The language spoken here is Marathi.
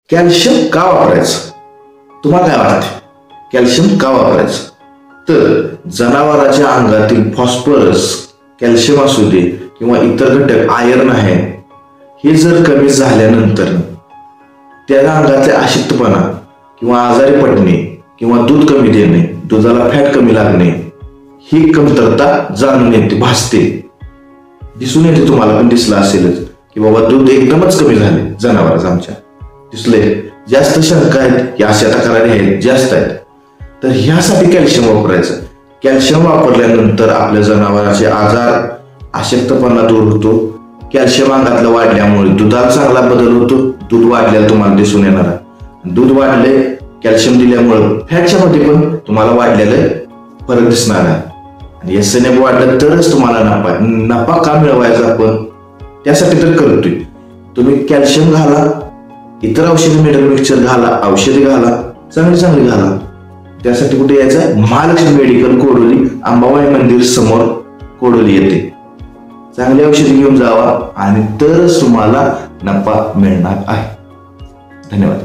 कॅल्शियम का वापरायचं? तुम्हाला काय वाटतं? कॅल्शियम का वापरायचं? तर जनावरांच्या अंगातील फॉस्फरस, कॅल्शियम असू दे किंवा इतर घटक, आयर्न आहे, हे जर कमी झाल्यानंतर त्या अंगातले अशक्तपणा किंवा आजारी पडणे किंवा दूध कमी देणे, दुधाला फॅट कमी लागणे, ही कमतरता जाणून येते, भासते, दिसून येते. तुम्हाला पण दिसलं असेलच की बाबा दूध एकदमच कमी झाले जनावरांचं आमच्या, दिसले. जास्त शंका आहेत की अशा तक्रारी आहेत, जास्त आहेत. तर ह्यासाठी कॅल्शियम वापरायचं. कॅल्शियम वापरल्यानंतर आपल्या जनावरांचे आजार, अशक्तपणा दूर होतो. कॅल्शियम अंगातलं वाढल्यामुळे दुधात चांगला बदल होतो. दूध वाढल्याला तुम्हाला दिसून येणार. दूध वाढले कॅल्शियम दिल्यामुळे फॅटच्या मध्ये पण तुम्हाला वाढलेलं फरक दिसणार आहे. आणि एसएनएफ वाढलं तरच तुम्हाला नफा का मिळवायचा, आपण त्यासाठी तर करतोय. तुम्ही कॅल्शियम घाला, इतर औषधी मिनरल मिक्सचर घाला, औषधी घाला, चांगली घाला. त्यासाठी कुठे यायचं? महालक्ष्मी मेडिकल, कोडोली, अंबाबाई मंदिर समोर कोडोली येते. चांगली औषधी घेऊन जावा आणि तरच तुम्हाला नफा मिळणार आहे. धन्यवाद.